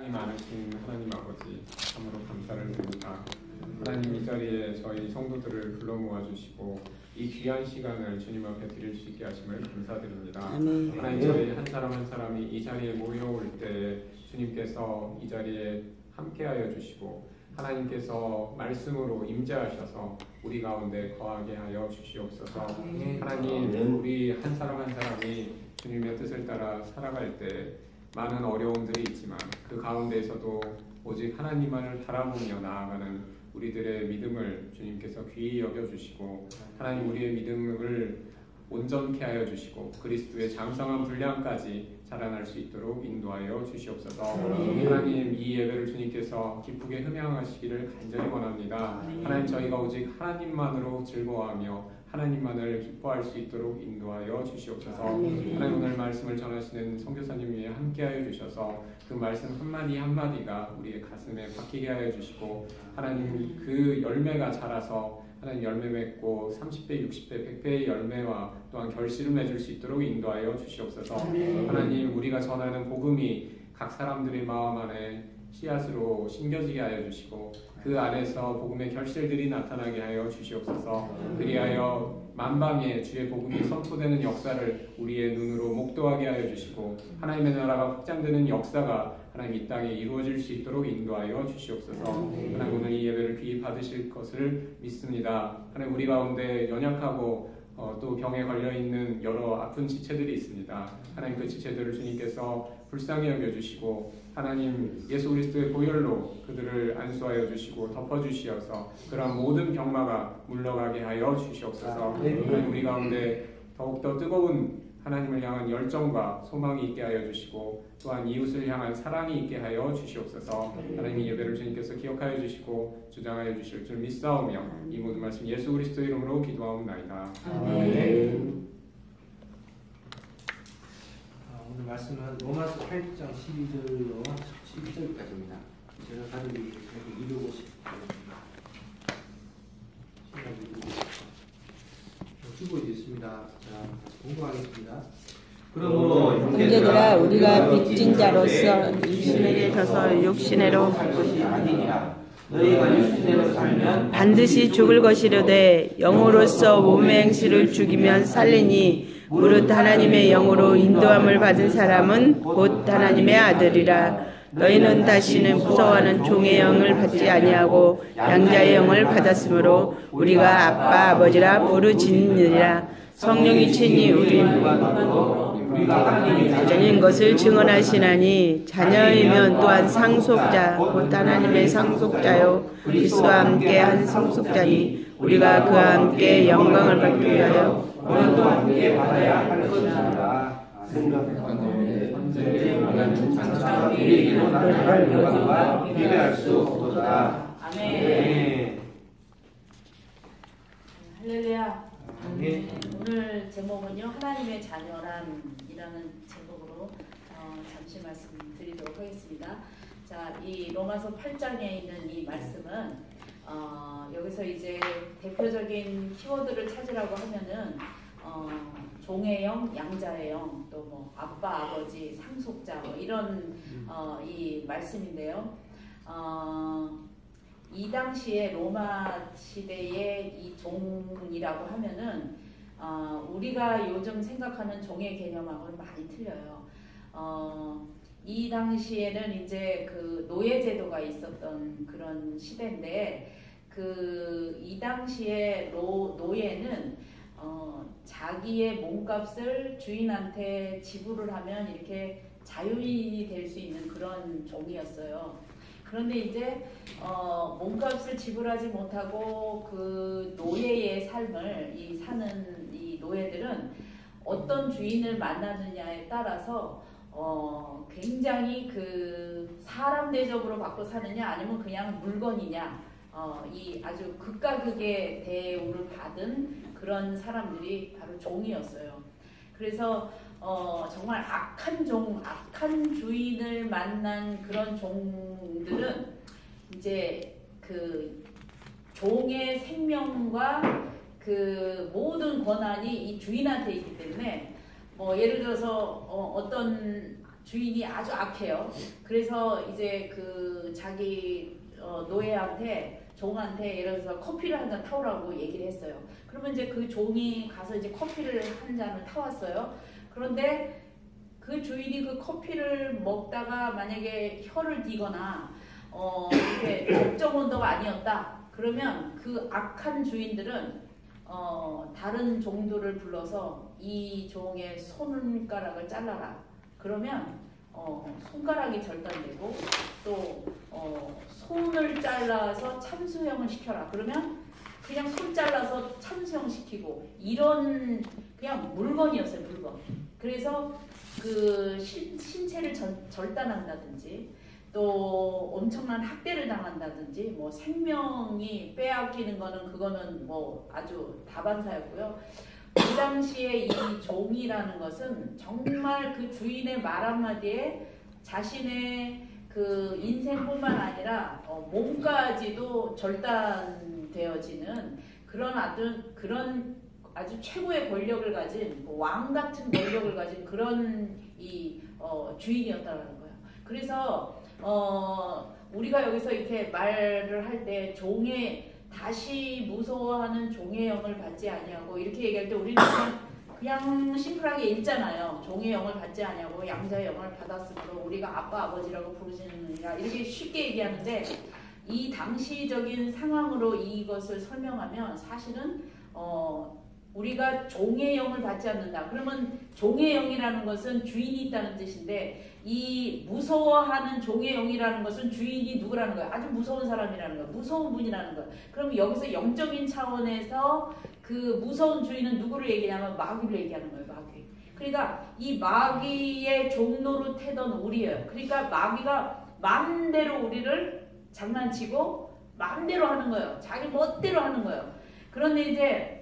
사랑이 많으신 하나님 아버지, 참으로 감사를 드립니다. 하나님, 이 자리에 저희 성도들을 불러 모아주시고 이 귀한 시간을 주님 앞에 드릴 수 있게 하심을 감사드립니다. 하나님, 저희 한 사람 한 사람이 이 자리에 모여올 때 주님께서 이 자리에 함께하여 주시고 하나님께서 말씀으로 임재하셔서 우리 가운데 거하게 하여 주시옵소서. 하나님, 우리 한 사람 한 사람이 주님의 뜻을 따라 살아갈 때 많은 어려움들이 있지만 그 가운데에서도 오직 하나님만을 바라보며 나아가는 우리들의 믿음을 주님께서 귀히 여겨주시고 하나님, 우리의 믿음을 온전케 하여 주시고 그리스도의 장성한 분량까지 자라날 수 있도록 인도하여 주시옵소서. 하나님, 이 예배를 주님께서 기쁘게 흠양하시기를 간절히 원합니다. 하나님, 저희가 오직 하나님만으로 즐거워하며 하나님만을 기뻐할 수 있도록 인도하여 주시옵소서. 하나님, 오늘 말씀을 전하시는 선교사님 위에 함께하여 주셔서 그 말씀 한마디 한마디가 우리의 가슴에 박히게 하여 주시고 하나님, 그 열매가 자라서 하나님 열매 맺고 30배, 60배, 100배의 열매와 또한 결실을 맺을 수 있도록 인도하여 주시옵소서. 하나님, 우리가 전하는 복음이 각 사람들의 마음 안에 씨앗으로 심겨지게 하여 주시고 그 안에서 복음의 결실들이 나타나게 하여 주시옵소서. 그리하여 만방에 주의 복음이 선포되는 역사를 우리의 눈으로 목도하게 하여 주시고 하나님의 나라가 확장되는 역사가 하나님 이 땅에 이루어질 수 있도록 인도하여 주시옵소서. 하나님, 오늘 이 예배를 귀히 받으실 것을 믿습니다. 하나님, 우리 가운데 연약하고 또 병에 걸려있는 여러 아픈 지체들이 있습니다. 하나님, 그 지체들을 주님께서 불쌍히 여겨주시고 하나님, 예수 그리스도의 보혈로 그들을 안수하여 주시고 덮어주시어서 그러한 모든 병마가 물러가게 하여 주시옵소서. 하나님, 우리 가운데 더욱더 뜨거운 하나님을 향한 열정과 소망이 있게 하여 주시고 또한 이웃을 향한 사랑이 있게 하여 주시옵소서. 하나님, 이 예배를 주님께서 기억하여 주시고 주장하여 주실 줄 믿사오며 이 모든 말씀 예수 그리스도의 이름으로 기도하옵나이다. 아멘. 오늘 말씀은 로마서 8장 12절로 11절까지입니다. 제가 가족이 이렇게 250 주고 있습니다. 자, 공부하겠습니다. 그러므로 형제들아, 우리가 빚진 자로서 육신에게 져서 육신으로 살 것이 아니니라. 너희가 육신으로 살면 반드시 죽을 것이로되 영으로서 몸의 행실을 죽이면 살리니 무릇 하나님의 영으로 인도함을 받은 사람은 곧 하나님의 아들이라. 너희는 다시는 무서워하는 종의 영을 받지 아니하고 양자의 영을 받았으므로 우리가 아빠 아버지라 부르짖느니라. 성령이 친히 우리 자녀인 것을 증언하시나니 자녀이면 또한 상속자 곧 하나님의 상속자요 그리스도와 함께 한 상속자니 우리가 그와 함께 영광을 받기 위하여 오늘도 함께 받아야 할 것이라. 생각하건대 언제 장차 우리에게로 나타날 영광과 비교할 수 없도다. 아멘. 할렐루야. 아멘. 오늘 제목은요, 하나님의 자녀란이라는 제목으로 잠시 말씀드리도록 하겠습니다. 자, 이 로마서 8장에 있는 이 말씀은 여기서 이제 대표적인 키워드를 찾으라고 하면은 종의 영, 양자의 영, 또 뭐 아빠, 아버지, 상속자 뭐 이런 이 말씀인데요. 이 당시에 로마 시대의 이 종이라고 하면은 우리가 요즘 생각하는 종의 개념하고는 많이 틀려요. 이 당시에는 이제 그 노예 제도가 있었던 그런 시대인데 이 당시에 노예는 자기의 몸값을 주인한테 지불을 하면 이렇게 자유인이 될 수 있는 그런 종이었어요. 그런데 이제 몸값을 지불하지 못하고 그 노예의 삶을 사는 이 노예들은 어떤 주인을 만나느냐에 따라서 굉장히 그 사람 대접으로 받고 사느냐 아니면 그냥 물건이냐 이 아주 극과 극의 대우를 받은 그런 사람들이 바로 종이었어요. 그래서 정말 악한 주인을 만난 그런 종들은 이제 그 종의 생명과 그 모든 권한이 이 주인한테 있기 때문에 뭐 예를 들어서 어떤 주인이 아주 악해요. 그래서 이제 그 자기 노예한테 종한테 예를 들어서 커피를 한 잔 타오라고 얘기를 했어요. 그러면 이제 그 종이 가서 이제 커피를 한 잔을 타왔어요. 그런데 그 주인이 그 커피를 먹다가 만약에 혀를 띠거나 이렇게 적정 온도가 아니었다. 그러면 그 악한 주인들은 다른 종들을 불러서 이 종의 손가락을 잘라라. 그러면 손가락이 절단되고 또 손을 잘라서 참수형을 시켜라. 그러면 그냥 손 잘라서 참수형 시키고 이런 그냥 물건이었어요. 물건. 그래서 그 신체를 절단한다든지 또 엄청난 학대를 당한다든지 뭐 생명이 빼앗기는 거는 그거는 뭐 아주 다반사였고요. 그 당시에 이 종이라는 것은 정말 그 주인의 말 한마디에 자신의 그 인생뿐만 아니라 몸까지도 절단되어지는 그런 아주 최고의 권력을 가진 왕 같은 권력을 가진 그런 이 주인이었다는 거예요. 그래서 우리가 여기서 이렇게 말을 할 때 종의 다시 무서워하는 종의 영을 받지 아니하고 이렇게 얘기할 때 우리는 그냥 심플하게 읽잖아요. 종의 영을 받지 아니하고 양자의 영을 받았으므로 우리가 아빠 아버지라고 부르시느니라 이렇게 쉽게 얘기하는데 이 당시적인 상황으로 이것을 설명하면 사실은 우리가 종의 영을 받지 않는다. 그러면 종의 영이라는 것은 주인이 있다는 뜻인데 이 무서워하는 종의 영이라는 것은 주인이 누구라는 거야? 아주 무서운 사람이라는 거야. 무서운 분이라는 거야. 그럼 여기서 영적인 차원에서 그 무서운 주인은 누구를 얘기하냐면 마귀를 얘기하는 거예요. 마귀. 그러니까 이 마귀의 종노릇하던 우리예요. 그러니까 마귀가 마음대로 우리를 장난치고 마음대로 하는 거예요. 자기 멋대로 하는 거예요. 그런데 이제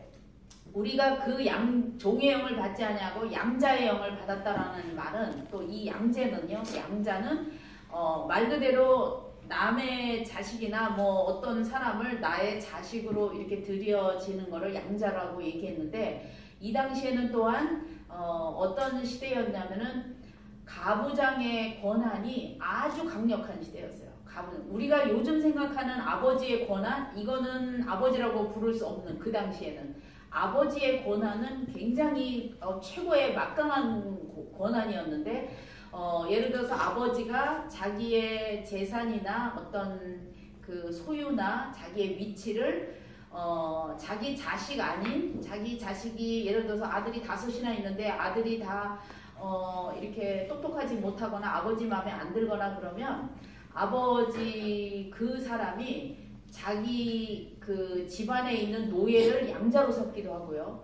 우리가 그 종의 영을 받지 아니하고 양자의 영을 받았다라는 말은 또 이 양자는요. 양자는 말 그대로 남의 자식이나 뭐 어떤 사람을 나의 자식으로 이렇게 들여지는 거를 양자라고 얘기했는데 이 당시에는 또한 어떤 시대였냐면은 가부장의 권한이 아주 강력한 시대였어요. 우리가 요즘 생각하는 아버지의 권한 이거는 아버지라고 부를 수 없는 그 당시에는 아버지의 권한은 굉장히 최고의 막강한 권한이었는데 예를 들어서 아버지가 자기의 재산이나 어떤 그 소유나 자기의 위치를 자기 자식 아닌 자기 자식이 예를 들어서 아들이 5이나 있는데 아들이 다 이렇게 똑똑하지 못하거나 아버지 마음에 안 들거나 그러면 아버지 그 사람이 자기 그 집안에 있는 노예를 양자로 섞기도 하고요.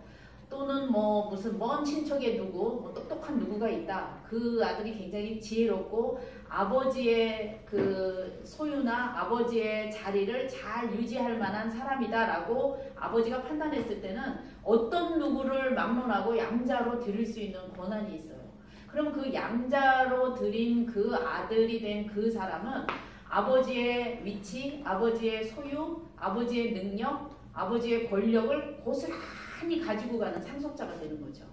또는 뭐 무슨 먼 친척의 누구, 뭐 똑똑한 누구가 있다. 그 아들이 굉장히 지혜롭고 아버지의 그 소유나 아버지의 자리를 잘 유지할 만한 사람이다라고 아버지가 판단했을 때는 어떤 누구를 막론하고 양자로 들일 수 있는 권한이 있어요. 그럼 그 양자로 들인 그 아들이 된 그 사람은 아버지의 위치, 아버지의 소유, 아버지의 능력, 아버지의 권력을 고스란히 가지고 가는 상속자가 되는 거죠.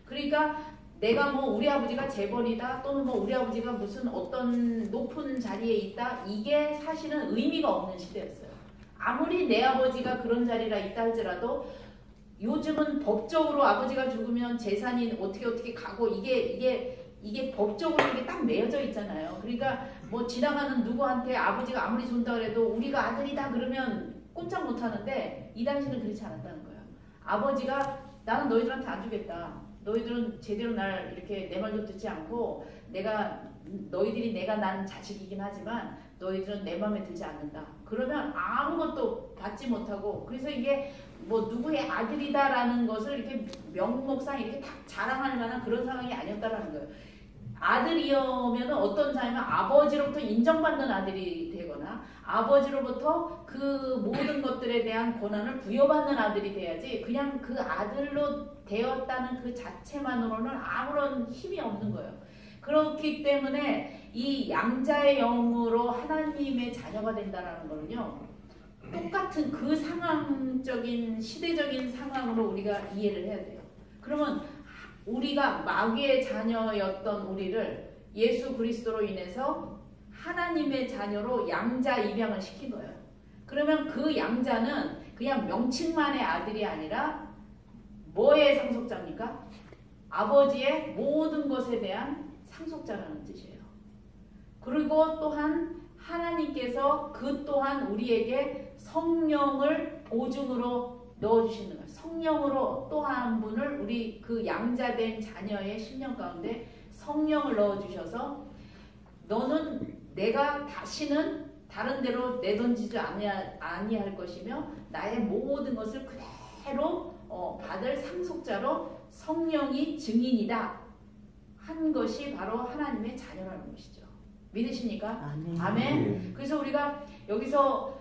그러니까 내가 뭐 우리 아버지가 재벌이다 또는 뭐 우리 아버지가 무슨 어떤 높은 자리에 있다 이게 사실은 의미가 없는 시대였어요. 아무리 내 아버지가 그런 자리라 있다 할지라도 요즘은 법적으로 아버지가 죽으면 재산이 어떻게 가고 이게 법적으로 이게 딱 매여져 있잖아요. 그러니까 뭐 지나가는 누구한테 아버지가 아무리 준다 그래도 우리가 아들이다 그러면 꼼짝 못 하는데 이 당시는 그렇지 않았다는 거예요. 아버지가 나는 너희들한테 안 주겠다. 너희들은 제대로 날 이렇게 내 말도 듣지 않고 너희들이 내가 난 자식이긴 하지만 너희들은 내 마음에 들지 않는다. 그러면 아무것도 받지 못하고 그래서 이게 뭐 누구의 아들이다라는 것을 이렇게 명목상 이렇게 딱 자랑할 만한 그런 상황이 아니었다라는 거예요. 아들이면 어떤 사람이면 아버지로부터 인정받는 아들이 되거나 아버지로부터 그 모든 것들에 대한 권한을 부여받는 아들이 돼야지 그냥 그 아들로 되었다는 그 자체만으로는 아무런 힘이 없는 거예요. 그렇기 때문에 이 양자의 영으로 하나님의 자녀가 된다는 거는요. 똑같은 그 상황적인 시대적인 상황으로 우리가 이해를 해야 돼요. 그러면 우리가 마귀의 자녀였던 우리를 예수 그리스도로 인해서 하나님의 자녀로 양자 입양을 시킨 거예요. 그러면 그 양자는 그냥 명칭만의 아들이 아니라 뭐의 상속자입니까? 아버지의 모든 것에 대한 상속자라는 뜻이에요. 그리고 또한 하나님께서 그 또한 우리에게 성령을 보증으로 넣어주시는 거예요. 성령으로 또 한 분을 우리 그 양자된 자녀의 심령 가운데 성령을 넣어주셔서 너는 내가 다시는 다른 데로 내던지지 아니할 것이며 나의 모든 것을 그대로 받을 상속자로 성령이 증인이다 한 것이 바로 하나님의 자녀라는 것이죠. 믿으십니까? 아멘. 그래서 우리가 여기서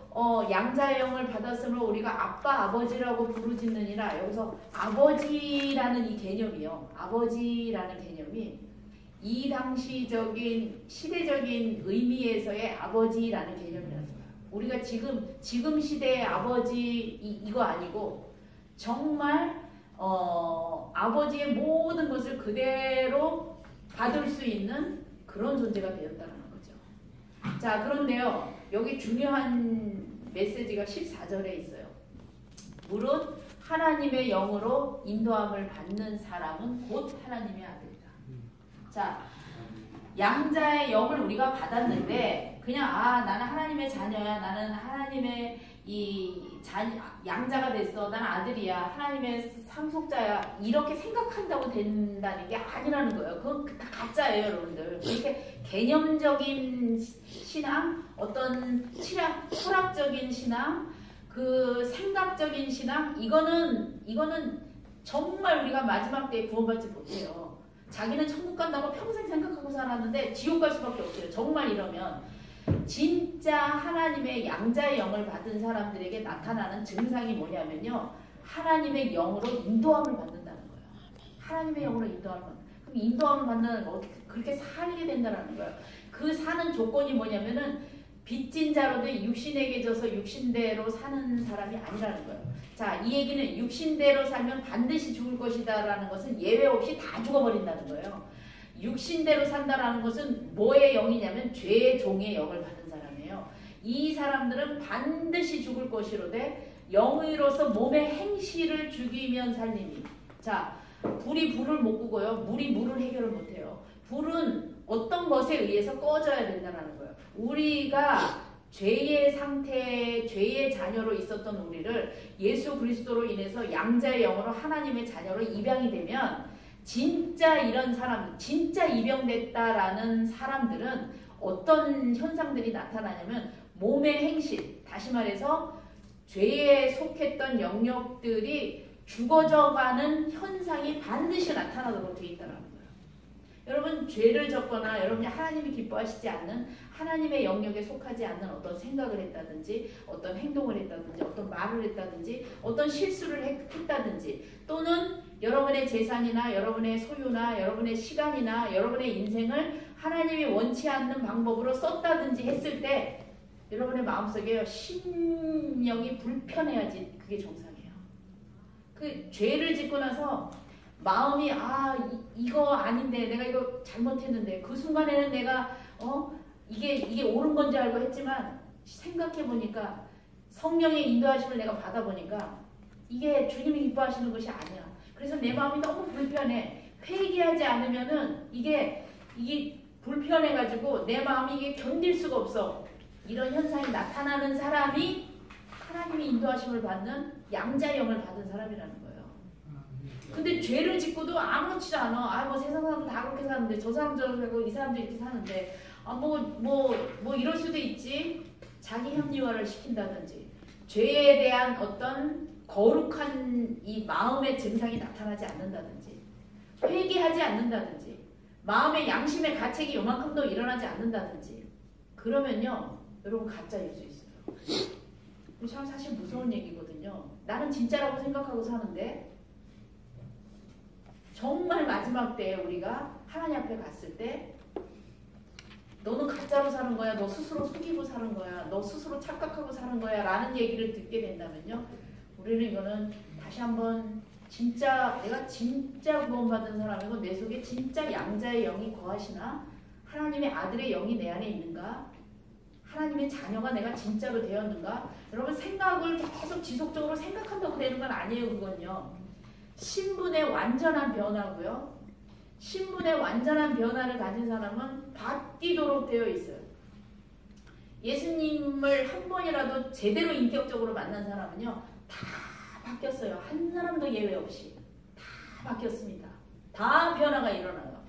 양자의 영을 받았으므로 우리가 아빠 아버지라고 부르짖느니라. 여기서 아버지라는 이 개념이요. 아버지라는 개념이 이 당시적인 시대적인 의미에서의 아버지라는 개념이라는 거예요. 우리가 지금 시대의 아버지 이거 아니고 정말 아버지의 모든 것을 그대로 받을 수 있는 그런 존재가 되었다는 거죠. 자, 그런데요. 여기 중요한 메시지가 14절에 있어요. 무릇 하나님의 영으로 인도함을 받는 사람은 곧 하나님의 아들이다. 자, 양자의 영을 우리가 받았는데 그냥 나는 하나님의 자녀야. 나는 하나님의 양자가 됐어. 나는 아들이야. 하나님의 상속자야. 이렇게 생각한다고 된다는 게 아니라는 거예요. 그건 다 가짜예요, 여러분들. 그렇게 개념적인 신앙, 어떤 철학적인 신앙, 그 생각적인 신앙, 이거는 정말 우리가 마지막 때에 구원받지 못해요. 자기는 천국 간다고 평생 생각하고 살았는데 지옥 갈 수밖에 없어요. 정말 이러면. 진짜 하나님의 양자의 영을 받은 사람들에게 나타나는 증상이 뭐냐면요. 하나님의 영으로 인도함을 받는다는 거예요. 하나님의 영으로 인도함을 받는. 그럼 인도함을 받는 거 어떻게 그렇게 살게 된다는 거예요. 그 사는 조건이 뭐냐면은 빚진 자로도 육신에게 져서 육신대로 사는 사람이 아니라는 거예요. 자, 이 얘기는 육신대로 살면 반드시 죽을 것이다라는 것은 예외 없이 다 죽어버린다는 거예요. 육신대로 산다라는 것은 뭐의 영이냐면 죄의 종의 영을 받은 사람이에요. 이 사람들은 반드시 죽을 것이로되 영의로서 몸의 행실을 죽이면 살림이. 자, 불이 불을 못 끄고요. 물이 물을 해결을 못해요. 불은 어떤 것에 의해서 꺼져야 된다는 거예요. 우리가 죄의 상태, 죄의 자녀로 있었던 우리를 예수 그리스도로 인해서 양자의 영으로 하나님의 자녀로 입양이 되면 진짜 이런 사람, 진짜 입양됐다라는 사람들은 어떤 현상들이 나타나냐면 몸의 행실, 다시 말해서 죄에 속했던 영역들이 죽어져가는 현상이 반드시 나타나도록 되어 있다는 거예요. 여러분 죄를 졌거나 여러분이 하나님이 기뻐하시지 않는 하나님의 영역에 속하지 않는 어떤 생각을 했다든지 어떤 행동을 했다든지 어떤 말을 했다든지 어떤 실수를 했다든지 또는 여러분의 재산이나 여러분의 소유나 여러분의 시간이나 여러분의 인생을 하나님이 원치 않는 방법으로 썼다든지 했을 때 여러분의 마음속에 심령이 불편해야지 그게 정상이에요. 그 죄를 짓고 나서 마음이 이거 아닌데 내가 이거 잘못했는데 그 순간에는 내가 이게 옳은 건지 알고 했지만 생각해 보니까 성령의 인도하심을 내가 받아보니까 이게 주님이 기뻐하시는 것이 아니야. 그래서 내 마음이 너무 불편해. 회개하지 않으면은 이게 불편해가지고 내 마음이 이게 견딜 수가 없어. 이런 현상이 나타나는 사람이 하나님이 인도하심을 받는 양자의 영을 받은 사람이라는 거예요. 근데 죄를 짓고도 아무렇지도 않아. 뭐 세상 사람들 다 그렇게 사는데 저 사람 저렇게 살고 이 사람도 이렇게 사는데 뭐 이럴 수도 있지. 자기 합리화를 시킨다든지 죄에 대한 어떤 거룩한 이 마음의 증상이 나타나지 않는다든지 회개하지 않는다든지 마음의 양심의 가책이 요만큼도 일어나지 않는다든지 그러면요 여러분 가짜일 수 있어요. 참 사실 무서운 얘기거든요. 나는 진짜라고 생각하고 사는데 정말 마지막 때에 우리가 하나님 앞에 갔을 때 너는 가짜로 사는 거야. 너 스스로 속이고 사는 거야. 너 스스로 착각하고 사는 거야. 라는 얘기를 듣게 된다면요. 우리는 이거는 다시 한번 진짜 내가 진짜 구원받은 사람이고 내 속에 진짜 양자의 영이 거하시나 하나님의 아들의 영이 내 안에 있는가? 하나님의 자녀가 내가 진짜로 되었는가? 여러분 생각을 계속 지속적으로 생각한다고 되는 건 아니에요. 그건요. 신분의 완전한 변화고요. 신분의 완전한 변화를 가진 사람은 바뀌도록 되어 있어요. 예수님을 한 번이라도 제대로 인격적으로 만난 사람은요. 다 바뀌었어요. 한 사람도 예외 없이. 다 바뀌었습니다. 다 변화가 일어나요.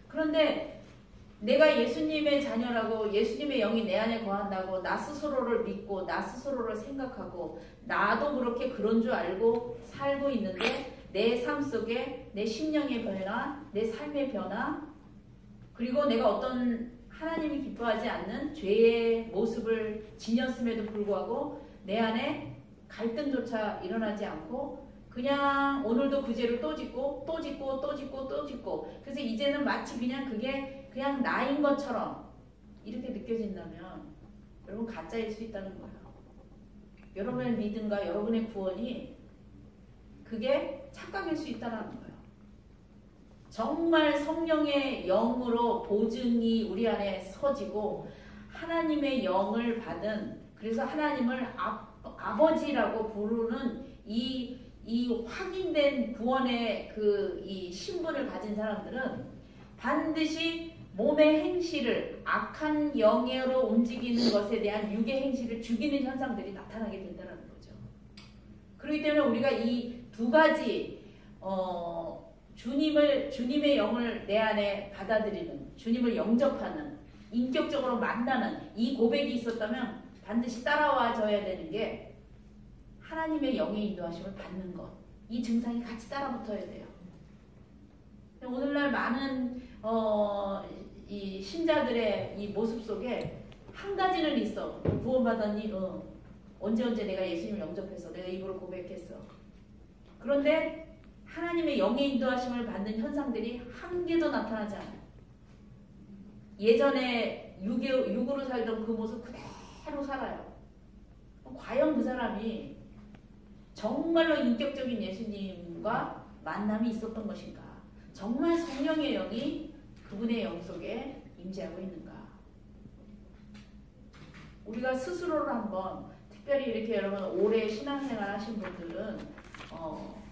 그런데 내가 예수님의 자녀라고 예수님의 영이 내 안에 거한다고 나 스스로를 믿고 나 스스로를 생각하고 나도 그렇게 그런 줄 알고 살고 있는데 내 삶 속에 내 심령의 변화, 내 삶의 변화 그리고 내가 어떤 하나님이 기뻐하지 않는 죄의 모습을 지녔음에도 불구하고 내 안에 갈등조차 일어나지 않고 그냥 오늘도 그 죄를 또 짓고 또 짓고 또 짓고 또 짓고 그래서 이제는 마치 그냥 그게 그냥 나인 것처럼 이렇게 느껴진다면 여러분 가짜일 수 있다는 거예요. 여러분의 믿음과 여러분의 구원이 그게 착각일 수 있다는 거예요. 정말 성령의 영으로 보증이 우리 안에 서지고 하나님의 영을 받은 그래서 하나님을 아버지라고 부르는 이 확인된 구원의 이 신분을 가진 사람들은 반드시 몸의 행실을 악한 영으로 움직이는 것에 대한 육의 행실을 죽이는 현상들이 나타나게 된다는 거죠. 그렇기 때문에 우리가 이 두 가지 주님의 영을 내 안에 받아들이는 주님을 영접하는 인격적으로 만나는 이 고백이 있었다면 반드시 따라와줘야 되는 게 하나님의 영의 인도하심을 받는 것. 이 증상이 같이 따라붙어야 돼요. 오늘날 많은 이 신자들의 이 모습 속에 한 가지는 있어. 구원받았니? 언제 내가 예수님을 영접해서 내가 입으로 고백했어. 그런데 하나님의 영의 인도하심을 받는 현상들이 한 개도 나타나지 않아요. 예전에 육으로 살던 그 모습 그대로 살아요. 과연 그 사람이 정말로 인격적인 예수님과 만남이 있었던 것인가? 정말 성령의 영이 그분의 영 속에 임재하고 있는가? 우리가 스스로를 한번 특별히 이렇게 여러분 오래 신앙생활 하신 분들은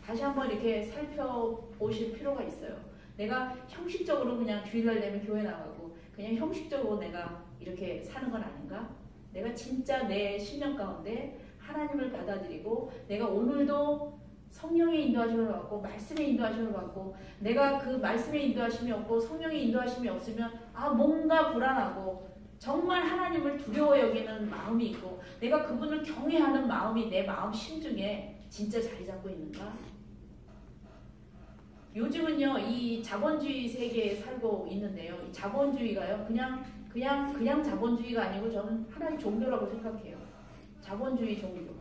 다시 한번 이렇게 살펴보실 필요가 있어요. 내가 형식적으로 그냥 주일날 되면 교회 나가고 그냥 형식적으로 내가 이렇게 사는 건 아닌가? 내가 진짜 내 심령 가운데 하나님을 받아들이고 내가 오늘도 성령의 인도하심을 받고 말씀의 인도하심을 받고 내가 그 말씀의 인도하심이 없고 성령의 인도하심이 없으면 뭔가 불안하고 정말 하나님을 두려워 여기는 마음이 있고 내가 그분을 경외하는 마음이 내 마음 심중에 진짜 자리 잡고 있는가? 요즘은요 이 자본주의 세계에 살고 있는데요. 이 자본주의가요 그냥 자본주의가 아니고 저는 하나의 종교라고 생각해요. 자본주의 종교.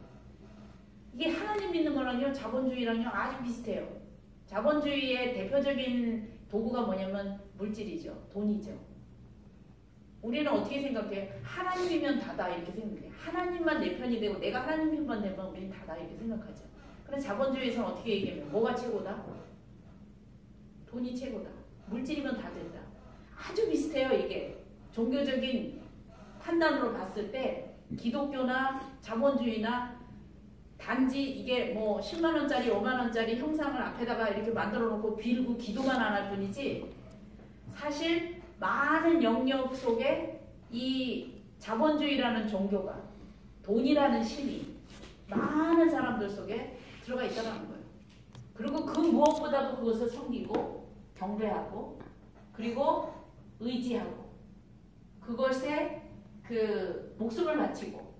이게 하나님 믿는 거랑요 자본주의랑요 아주 비슷해요. 자본주의의 대표적인 도구가 뭐냐면 물질이죠. 돈이죠. 우리는 어떻게 생각해요? 하나님이면 다다 이렇게 생각해요. 하나님만 내 편이 되고 내가 하나님 편만 되면 우리는 다다 이렇게 생각하죠. 그런데 자본주의에서는 어떻게 얘기해요? 뭐가 최고다? 돈이 최고다. 물질이면 다 된다. 아주 비슷해요. 이게 종교적인 판단으로 봤을 때 기독교나 자본주의나 단지 이게 뭐 10만원짜리 5만원짜리 형상을 앞에다가 이렇게 만들어 놓고 빌고 기도만 안 할 뿐이지 사실 많은 영역 속에 이 자본주의라는 종교가 돈이라는 신이 많은 사람들 속에 들어가 있다는 거예요. 그리고 그 무엇보다도 그것을 섬기고 경배하고 그리고 의지하고 그것에 그 목숨을 바치고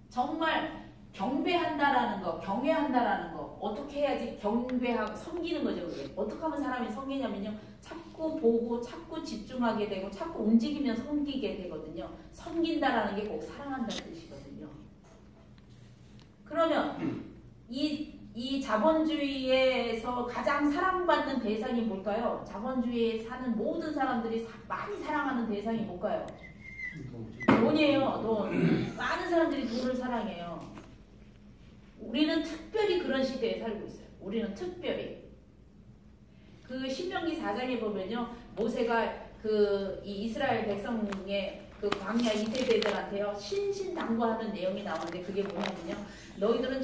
정말 경배한다라는 거, 경외한다라는 거 어떻게 해야지 경배하고 섬기는 거죠. 그게. 어떻게 하면 사람이 섬기냐면요. 자꾸 보고 자꾸 집중하게 되고 자꾸 움직이면 섬기게 되거든요. 섬긴다라는 게 꼭 사랑한다는 뜻이거든요. 그러면 이 자본주의에서 가장 사랑받는 대상이 뭘까요? 자본주의에 사는 모든 사람들이 많이 사랑하는 대상이 뭘까요? 돈이에요. 돈. 많은 사람들이 돈을 사랑해요. 우리는 특별히 그런 시대에 살고 있어요. 우리는 특별히. 그 신명기 4장에 보면요. 모세가 이 이스라엘 백성의 그 광야 2세대들한테요 신신당부하는 내용이 나오는데 그게 뭐냐면요, 너희들은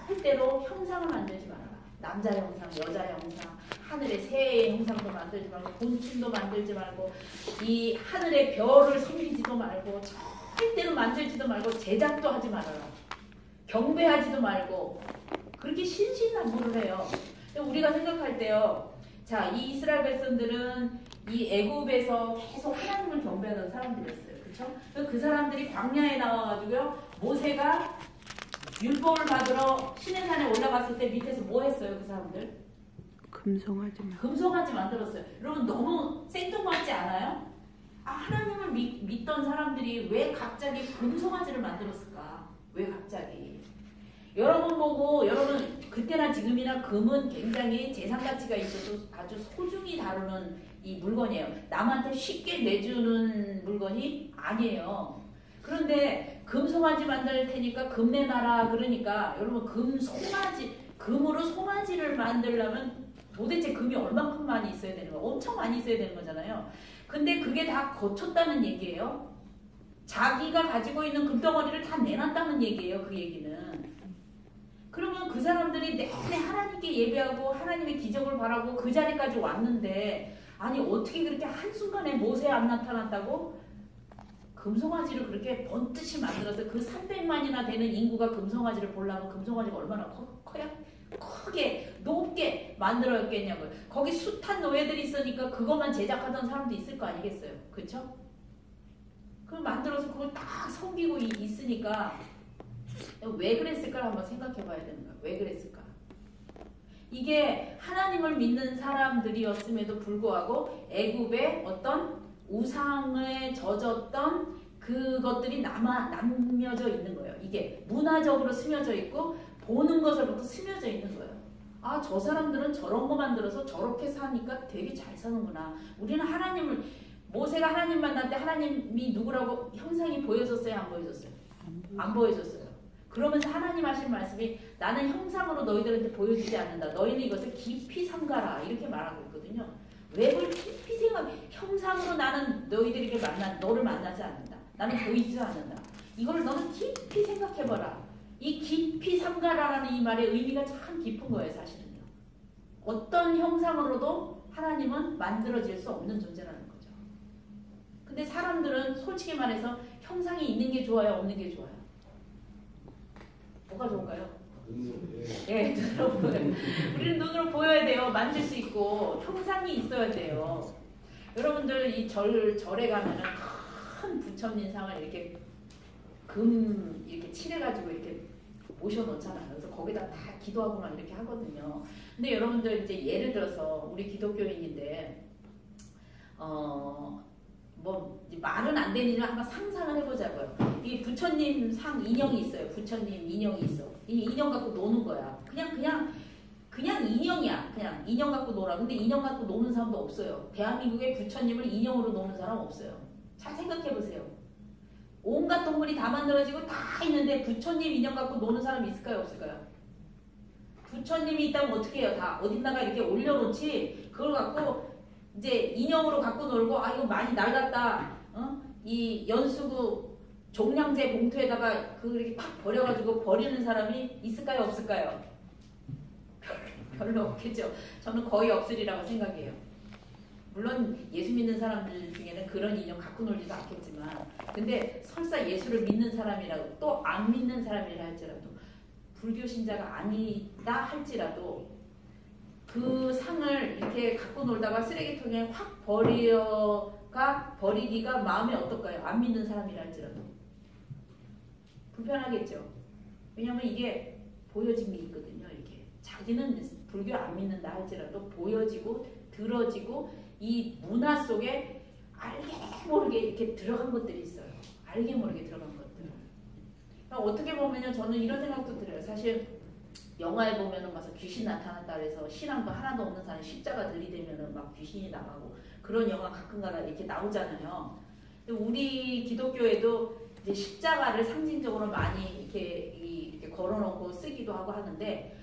절대로 형상을 만들지 말아라. 남자 형상, 여자 형상, 하늘의 새의 형상도 만들지 말고, 곤충도 만들지 말고, 이 하늘의 별을 섬기지도 말고, 절대로 만들지도 말고, 제작도 하지 말아라. 경배하지도 말고, 그렇게 신신당부를 해요. 우리가 생각할 때요, 자, 이 이스라엘 백성들은 이 애굽에서 계속 하나님을 경배하는 사람들이었어요. 그렇죠? 그 사람들이 광야에 나와가지고요, 모세가 율법을 받으러 시내산에 올라갔을 때 밑에서 뭐 했어요? 그 사람들? 금송아지 만들었어요. 여러분 너무 생뚱맞지 않아요? 하나님을 믿던 사람들이 왜 갑자기 금송아지를 만들었을까? 왜 갑자기? 여러분 보고, 여러분 그때나 지금이나 금은 굉장히 재산 가치가 있어서 아주 소중히 다루는 이 물건이에요. 남한테 쉽게 내주는 물건이 아니에요. 그런데 금송아지 만들 테니까 금 내놔라 그러니까, 여러분 금으로 송아지를 만들려면 도대체 금이 얼만큼 많이 있어야 되는 거예요? 엄청 많이 있어야 되는 거잖아요. 근데 그게 다 거쳤다는 얘기예요. 자기가 가지고 있는 금덩어리를 다 내놨다는 얘기예요. 그 얘기는. 그러면 그 사람들이 내내 하나님께 예배하고 하나님의 기적을 바라고 그 자리까지 왔는데, 아니 어떻게 그렇게 한순간에 모세에 안 나타났다고? 금송아지를 그렇게 번듯이 만들어서 그 300만이나 되는 인구가 금송아지를 보려면 금송아지가 얼마나 크게 높게 만들었겠냐고요. 거기 숱한 노예들이 있으니까 그것만 제작하던 사람도 있을 거 아니겠어요. 그렇죠? 그걸 만들어서 그걸 딱 섬기고 있으니까 왜 그랬을까 한번 생각해 봐야 되는 거야. 왜 그랬을까? 이게 하나님을 믿는 사람들이었음에도 불구하고 애굽의 어떤 우상에 젖었던 그것들이 남겨져 있는 거예요. 이게 문화적으로 스며져 있고 보는 것으로부터 스며져 있는 거예요. 저 사람들은 저런 거 만들어서 저렇게 사니까 되게 잘 사는구나. 우리는 모세가 하나님 만날 때 하나님이 누구라고 형상이 보여졌어요? 안 보여졌어요? 안 보여졌어요. 그러면서 하나님 하신 말씀이 나는 형상으로 너희들한테 보여주지 않는다. 너희는 이것을 깊이 삼가라. 이렇게 말하고 있거든요. 왜 그걸 깊이 형상으로 나는 너를 만나지 않는다. 나는 보이지 않는다. 이걸 너는 깊이 생각해봐라. 이 깊이 삼가라라는 이 말의 의미가 참 깊은 거예요. 사실은요. 어떤 형상으로도 하나님은 만들어질 수 없는 존재라는 거죠. 근데 사람들은 솔직히 말해서 형상이 있는 게 좋아요? 없는 게 좋아요? 뭐가 좋을까요? 네, 눈으로 보여요. 우리는 눈으로 보여야 돼요. 만질 수 있고 형상이 있어야 돼요. 여러분들 이 절에 가면은 큰 부처님 상을 이렇게 이렇게 칠해가지고 이렇게 모셔놓잖아요. 그래서 거기다 다 기도하고 막 이렇게 하거든요. 근데 여러분들 이제 예를 들어서 우리 기독교인인데 뭐 말은 안 되는 일을 한번 상상을 해보자고요. 이 부처님 상 인형이 있어요. 부처님 인형이 있어. 이 인형 갖고 노는 거야. 그냥 인형이야. 그냥 인형 갖고 놀아. 근데 인형 갖고 노는 사람도 없어요. 대한민국에 부처님을 인형으로 노는 사람 없어요. 잘 생각해보세요. 온갖 동물이 다 만들어지고 다 있는데 부처님 인형 갖고 노는 사람이 있을까요? 없을까요? 부처님이 있다면 어떻게 해요? 다 어딘가가 이렇게 올려놓지 그걸 갖고 이제 인형으로 갖고 놀고 이거 많이 낡았다. 이 연수구 종량제 봉투에다가 그렇게 팍 버려가지고 버리는 사람이 있을까요? 없을까요? 별로 없겠죠. 저는 거의 없으리라고 생각해요. 물론 예수 믿는 사람들 중에는 그런 인형 갖고 놀지도 않겠지만, 근데 설사 예수를 믿는 사람이라고 또 안 믿는 사람이라 할지라도, 불교 신자가 아니다 할지라도 그 상을 이렇게 갖고 놀다가 쓰레기통에 확 버리기가 마음에 어떨까요? 안 믿는 사람이라 할지라도 불편하겠죠. 왜냐하면 이게 보여진 게 있거든요. 이렇게 자기는 불교 안 믿는다 할지라도 보여지고 들어지고 이 문화 속에 알게 모르게 이렇게 들어간 것들이 있어요. 알게 모르게 들어간 것들. 그러니까 어떻게 보면요, 저는 이런 생각도 들어요. 사실 영화에 보면은 막 귀신 나타났다 그래서 신앙도 하나도 없는 사람이 십자가 들이대면은 막 귀신이 나가고 그런 영화 가끔가다 이렇게 나오잖아요. 근데 우리 기독교에도 이제 십자가를 상징적으로 많이 이렇게 걸어놓고 쓰기도 하고 하는데,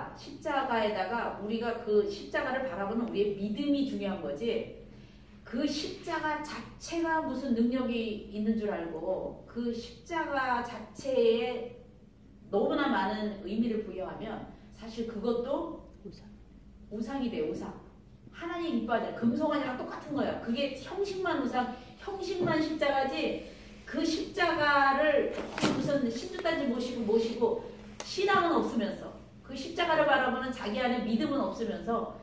십자가에다가 우리가 그 십자가를 바라보는 우리의 믿음이 중요한 거지. 그 십자가 자체가 무슨 능력이 있는 줄 알고 그 십자가 자체에 너무나 많은 의미를 부여하면 사실 그것도 우상이 돼. 우상. 하나님 이뻐하잖아. 금송아지랑 똑같은 거야. 그게 형식만 우상, 형식만 십자가지. 그 십자가를 무슨 신주단지 모시고 신앙은 없으면서 그 십자가를 바라보는 자기 안에 믿음은 없으면서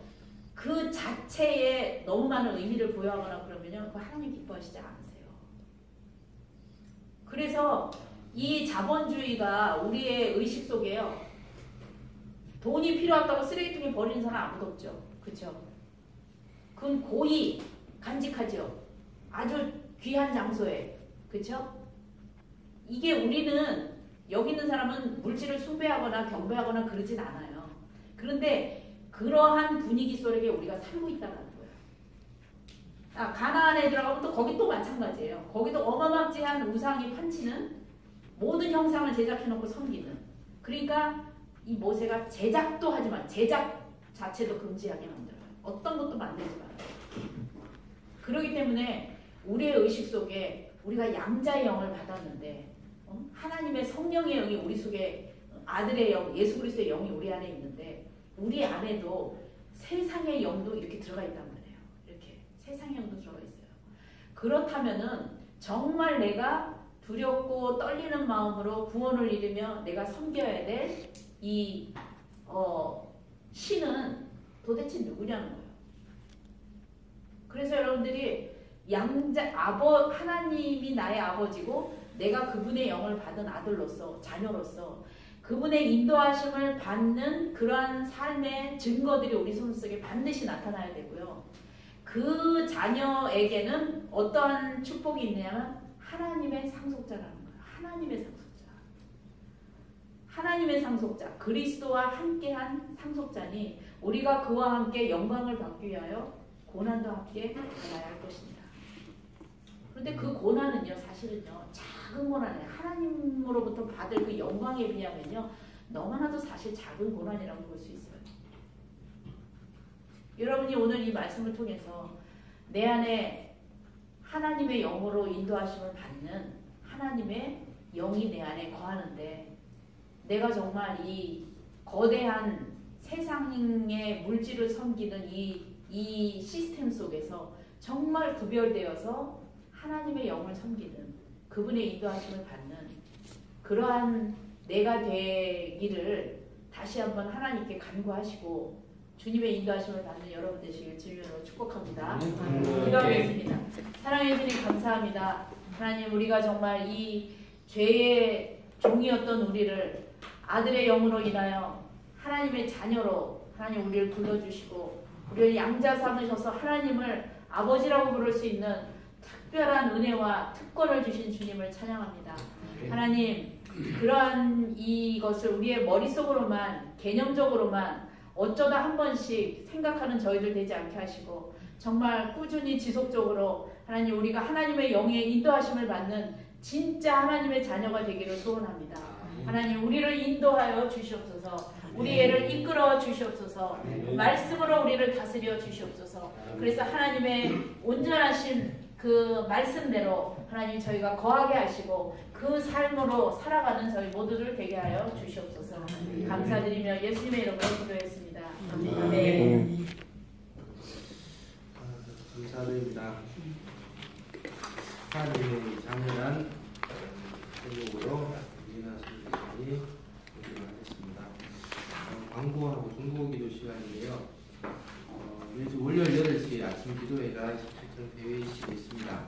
그 자체에 너무 많은 의미를 부여하거나 그러면요, 그 하나님 기뻐하시지 않으세요. 그래서 이 자본주의가 우리의 의식 속에요. 돈이 필요하다고 쓰레기통에 버리는 사람 아무도 없죠. 그렇죠? 그건 고의 간직하죠. 아주 귀한 장소에. 그렇죠? 이게 우리는 여기 있는 사람은 물질을 숭배하거나 경배하거나 그러진 않아요. 그런데 그러한 분위기 속에 우리가 살고 있다는 거예요. 가나안에 들어가면 또 거기 또 마찬가지예요. 거기도 어마어마한 우상이 판치는 모든 형상을 제작해놓고 섬기는. 그러니까 이 모세가 제작도 하지만 제작 자체도 금지하게 만들어요. 어떤 것도 만들지 말아요. 그렇기 때문에 우리의 의식 속에 우리가 양자의 영을 받았는데 하나님의 성령의 영이 우리 속에 아들의 영, 예수 그리스도의 영이 우리 안에 있는데 우리 안에도 세상의 영도 이렇게 들어가 있단 말이에요. 이렇게 세상의 영도 들어가 있어요. 그렇다면은 정말 내가 두렵고 떨리는 마음으로 구원을 이루며 내가 섬겨야 될 이 신은 도대체 누구냐는 거예요. 그래서 여러분들이 하나님이 나의 아버지고 내가 그분의 영을 받은 아들로서 자녀로서 그분의 인도하심을 받는 그러한 삶의 증거들이 우리 손 속에 반드시 나타나야 되고요. 그 자녀에게는 어떠한 축복이 있냐면 하나님의 상속자라는 거예요. 하나님의 상속자. 하나님의 상속자. 그리스도와 함께한 상속자니 우리가 그와 함께 영광을 받기 위하여 고난도 함께 받아야 할 것입니다. 그런데 그 고난은요, 사실은요, 작은 고난이에요. 하나님으로부터 받을 그 영광에 비하면요, 너무나도 사실 작은 고난이라고 볼 수 있어요. 여러분이 오늘 이 말씀을 통해서 내 안에 하나님의 영으로 인도하심을 받는 하나님의 영이 내 안에 거하는데 내가 정말 이 거대한 세상의 물질을 섬기는 이 시스템 속에서 정말 구별되어서 하나님의 영을 섬기는 그분의 인도하심을 받는 그러한 내가 되기를 다시 한번 하나님께 간구하시고 주님의 인도하심을 받는 여러분 되시길 주님으로 축복합니다. 기도하겠습니다. 사랑해 주님 감사합니다. 하나님 우리가 정말 이 죄의 종이었던 우리를 아들의 영으로 인하여 하나님의 자녀로 하나님 우리를 불러주시고 우리를 양자 삼으셔서 하나님을 아버지라고 부를 수 있는 특별한 은혜와 특권을 주신 주님을 찬양합니다. 하나님 그러한 이것을 우리의 머릿속으로만 개념적으로만 어쩌다 한 번씩 생각하는 저희들 되지 않게 하시고 정말 꾸준히 지속적으로 하나님 우리가 하나님의 영의 인도하심을 받는 진짜 하나님의 자녀가 되기를 소원합니다. 하나님 우리를 인도하여 주시옵소서. 우리 애를 이끌어 주시옵소서. 말씀으로 우리를 다스려 주시옵소서. 그래서 하나님의 온전하신 그 말씀대로 하나님 저희가 거하게 하시고 그 삶으로 살아가는 저희 모두를 되게 하여 주시옵소서. 감사드리며 예수님의 이름으로 기도했습니다. 아멘. 감사드립니다. 하나님의 자녀란 제목으로 이진아 선생님이 공부하겠습니다. 광고하고 중보기도 시간인데요. 매주 월요일 8시 아침 기도회가 17점 대회의실에 있습니다.